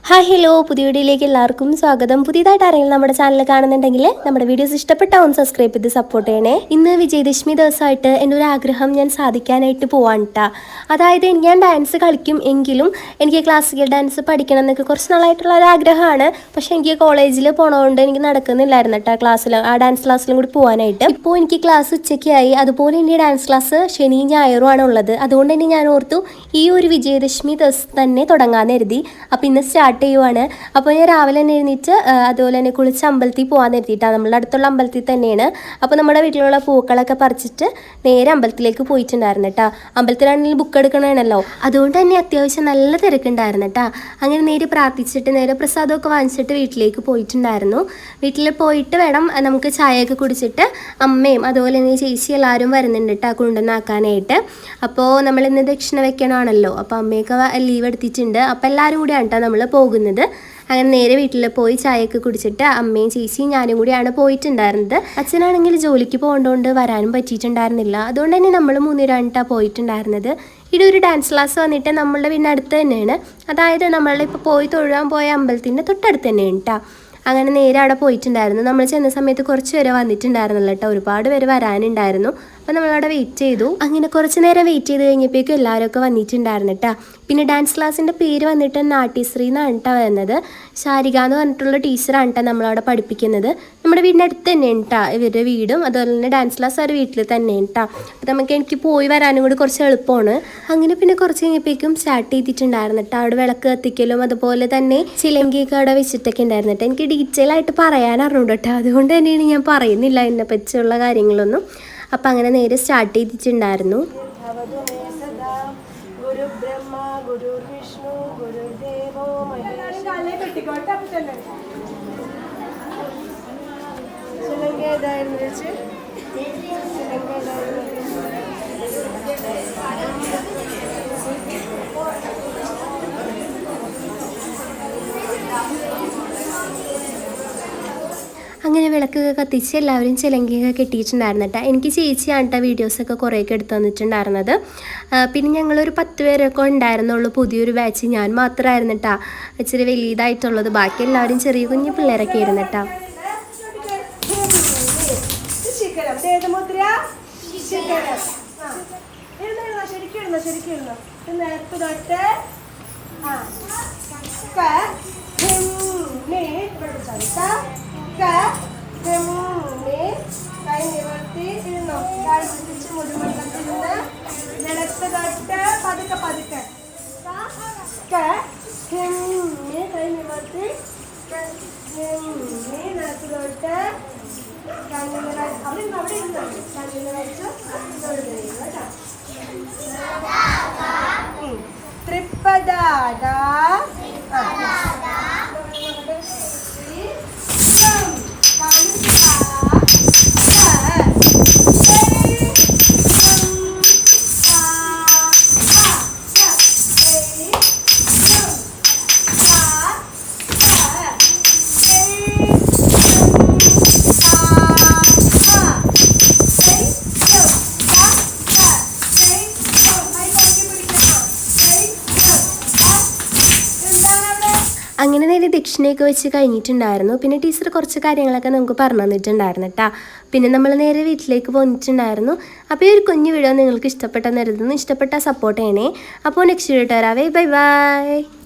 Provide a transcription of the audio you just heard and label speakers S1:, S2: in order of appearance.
S1: Hi hello, പുതിയ വീഡിയോയിലേക്ക് എല്ലാവർക്കും സ്വാഗതം. പുതിയതായിട്ട് ആരെങ്കിലും നമ്മുടെ ചാനൽ കാണുന്നുണ്ടെങ്കിൽ നമ്മുടെ വീഡിയോസ് ഇഷ്ടപ്പെട്ടാൽ ഒന്ന് സബ്സ്ക്രൈബ് ചെയ്ത് സപ്പോർട്ട് ചെയ്യണേ. ഇന്ന് വിജയദശമി ദിവസമായിട്ട് എൻ്റെ ഒരു ആഗ്രഹം ഞാൻ സാധിക്കാനായിട്ട് പോവാണ് കേട്ടോ. അതായത് ഞാൻ ഡാൻസ് കളിക്കും എങ്കിലും എനിക്ക് ക്ലാസിക്കൽ ഡാൻസ് പഠിക്കണം എന്നൊക്കെ കുറച്ച് നാളായിട്ടുള്ള ഒരു ആഗ്രഹമാണ്. പക്ഷേ എനിക്ക് കോളേജിൽ പോണതുകൊണ്ട് എനിക്ക് നടക്കുന്നില്ലായിരുന്നു കേട്ടോ ക്ലാസ്സിൽ, ആ ഡാൻസ് ക്ലാസ്സിലും കൂടി പോകാനായിട്ട്. ഇപ്പോൾ എനിക്ക് ക്ലാസ് ഉച്ചയ്ക്കായി, അതുപോലെ എൻ്റെ ഡാൻസ് ക്ലാസ് ശനി ഞായറും ആണ് ഉള്ളത്. അതുകൊണ്ട് തന്നെ ഞാൻ ഓർത്തു ഈ ഒരു വിജയദശമി ദിവസം തന്നെ തുടങ്ങാമെന്ന് കരുതി. അപ്പോൾ ഇന്ന് സ്റ്റാർട്ട് ചെയ്യുവാണ്. അപ്പോൾ ഞാൻ രാവിലെ തന്നെ എഴുന്നേറ്റ് അതുപോലെ തന്നെ കുളിച്ച് അമ്പലത്തിൽ പോകാൻ നിർത്തിയിട്ടാണ്. നമ്മളുടെ അടുത്തുള്ള അമ്പലത്തിൽ തന്നെയാണ്. അപ്പോൾ നമ്മുടെ വീട്ടിലുള്ള പൂക്കളൊക്കെ പറിച്ചിട്ട് നേരെ അമ്പലത്തിലേക്ക് പോയിട്ടുണ്ടായിരുന്നു കേട്ടോ. അമ്പലത്തിലാണെങ്കിൽ ബുക്ക് എടുക്കണമാണല്ലോ, അതുകൊണ്ട് തന്നെ അത്യാവശ്യം നല്ല തിരക്കുണ്ടായിരുന്നു കേട്ടോ. അങ്ങനെ നേരെ പ്രാർത്ഥിച്ചിട്ട് നേരെ പ്രസാദമൊക്കെ വാങ്ങിച്ചിട്ട് വീട്ടിലേക്ക് പോയിട്ടുണ്ടായിരുന്നു. വീട്ടിൽ പോയിട്ട് വേണം നമുക്ക് ചായയൊക്കെ കുടിച്ചിട്ട് അമ്മയും അതുപോലെ തന്നെ ചേച്ചി എല്ലാവരും വരുന്നുണ്ട് കേട്ടോ കൊണ്ടുവന്നാക്കാനായിട്ട്. അപ്പോൾ നമ്മളിന്ന് ദക്ഷിണ വെക്കണമാണല്ലോ, അപ്പോൾ അമ്മയൊക്കെ ലീവ് എടുത്തിട്ടുണ്ട്. അപ്പോൾ എല്ലാവരും കൂടിയാണ് കേട്ടോ നമ്മൾ പോകുന്നത്. അങ്ങനെ നേരെ വീട്ടിൽ പോയി ചായയൊക്കെ കുടിച്ചിട്ട് അമ്മയും ചേച്ചിയും ഞാനും കൂടിയാണ് പോയിട്ടുണ്ടായിരുന്നത്. അച്ഛനാണെങ്കിൽ ജോലിക്ക് പോകേണ്ടതുകൊണ്ട് വരാനും പറ്റിയിട്ടുണ്ടായിരുന്നില്ല. അതുകൊണ്ട് തന്നെ നമ്മൾ മൂന്നുപേരാണ് പോയിട്ടുണ്ടായിരുന്നത്. ഇവിടെ ഒരു ഡാൻസ് ക്ലാസ് വന്നിട്ട് നമ്മളുടെ വീടിന് അടുത്ത് തന്നെയാണ്. അതായത് നമ്മളുടെ ഇപ്പോൾ പോയി തൊഴുവാൻ പോയ അമ്പലത്തിൻ്റെ തൊട്ടടുത്ത് തന്നെയാണ് കേട്ടോ. അങ്ങനെ നേരെ അവിടെ പോയിട്ടുണ്ടായിരുന്നു. നമ്മൾ ചെന്ന സമയത്ത് കുറച്ച് പേര് വന്നിട്ടുണ്ടായിരുന്നില്ല കേട്ടോ, ഒരുപാട് പേര് വരാനുണ്ടായിരുന്നു. അപ്പോൾ നമ്മളവിടെ വെയിറ്റ് ചെയ്തു. അങ്ങനെ കുറച്ച് നേരം വെയിറ്റ് ചെയ്ത് കഴിഞ്ഞപ്പോഴേക്കും എല്ലാവരും വന്നിട്ടുണ്ടായിരുന്നു കേട്ടോ. പിന്നെ ഡാൻസ് ക്ലാസ്സിൻ്റെ പേര് വന്നിട്ട് നാട്യശ്രീ എന്നാണ് കേട്ടോ വരുന്നത്. ശാരിക എന്ന് പറഞ്ഞിട്ടുള്ള ടീച്ചറാണ് കേട്ടോ നമ്മളവിടെ പഠിപ്പിക്കുന്നത്. നമ്മുടെ വീടിൻ്റെ അടുത്ത് തന്നെയാണ് കേട്ടോ ഇവരുടെ വീടും, അതുപോലെ തന്നെ ഡാൻസ് ക്ലാസ് അവർ വീട്ടിൽ തന്നെയാണ് കേട്ടോ. അപ്പോൾ എനിക്ക് പോയി വരാനും കൂടി കുറച്ച് എളുപ്പമാണ്. അങ്ങനെ പിന്നെ കുറച്ച് കഴിഞ്ഞപ്പോഴേക്കും സ്റ്റാർട്ട് ചെയ്തിട്ടുണ്ടായിരുന്നു കേട്ടോ. അവിടെ വിളക്ക് കത്തിക്കലും അതുപോലെ തന്നെ ചിലങ്കിയൊക്കെ അവിടെ വെച്ചിട്ടൊക്കെ ഉണ്ടായിരുന്നു കേട്ടോ. എനിക്ക് ഡീറ്റെയിൽ ആയിട്ട് പറയാൻ അറിഞ്ഞൂടോ കേട്ടോ, അതുകൊണ്ട് തന്നെയാണ് ഞാൻ പറയുന്നില്ല ഇതിനെ പറ്റിയുള്ള കാര്യങ്ങളൊന്നും. അപ്പം അങ്ങനെ നേരെ സ്റ്റാർട്ട് ചെയ്തിട്ടുണ്ടായിരുന്നു. അങ്ങനെ വിളക്കൊക്കെ കത്തിച്ച് എല്ലാവരും ചിലങ്കിയൊക്കെ കെട്ടിയിട്ടുണ്ടായിരുന്നു കേട്ടോ. എനിക്ക് ചേച്ചിയാണ് കേട്ടോ വീഡിയോസൊക്കെ കുറേയൊക്കെ എടുത്തു തന്നിട്ടുണ്ടായിരുന്നത്. പിന്നെ ഞങ്ങളൊരു 10 പേരൊക്കെ ഉണ്ടായിരുന്നുള്ളൂ, പുതിയൊരു ബാച്ച്. ഞാൻ മാത്രമായിരുന്നു കേട്ടോ ഇച്ചിരി വലിയതായിട്ടുള്ളത്. ബാക്കി എല്ലാവരും ചെറിയ കുഞ്ഞു പിള്ളേരൊക്കെ ആയിരുന്നു കേട്ടോ. കൈ നിവർത്തി ഇരുന്നോ, കാൽ പിടിച്ച് മുടിമണ്ടത്തിൽ നിന്ന് നിലത്ത് തൊട്ട് പതുക്കെ പതുക്കെ കൈ നിവർത്തി നിലത്ത് തൊട്ട് കണ്ണിന് അവിടെ ഇരുന്നോ, കണ്ണിന് വെച്ച് കേട്ടോ. ത്രിപ്പദാ അങ്ങനെ നേരെ ദക്ഷിണയൊക്കെ വെച്ച് കഴിഞ്ഞിട്ടുണ്ടായിരുന്നു. പിന്നെ ടീച്ചർ കുറച്ച് കാര്യങ്ങളൊക്കെ നമുക്ക് പറഞ്ഞു തന്നിട്ടുണ്ടായിരുന്നു കേട്ടോ. പിന്നെ നമ്മൾ നേരെ വീട്ടിലേക്ക് പോന്നിട്ടുണ്ടായിരുന്നു. അപ്പോൾ ഈ ഒരു കുഞ്ഞു വീഡിയോ നിങ്ങൾക്ക് ഇഷ്ടപ്പെട്ടെന്ന് കരുതുന്നു. ഇഷ്ടപ്പെട്ടാൽ സപ്പോർട്ട് ചെയ്യണേ. അപ്പോൾ നെക്സ്റ്റ് വീഡിയോ വരാവേ. Bye by.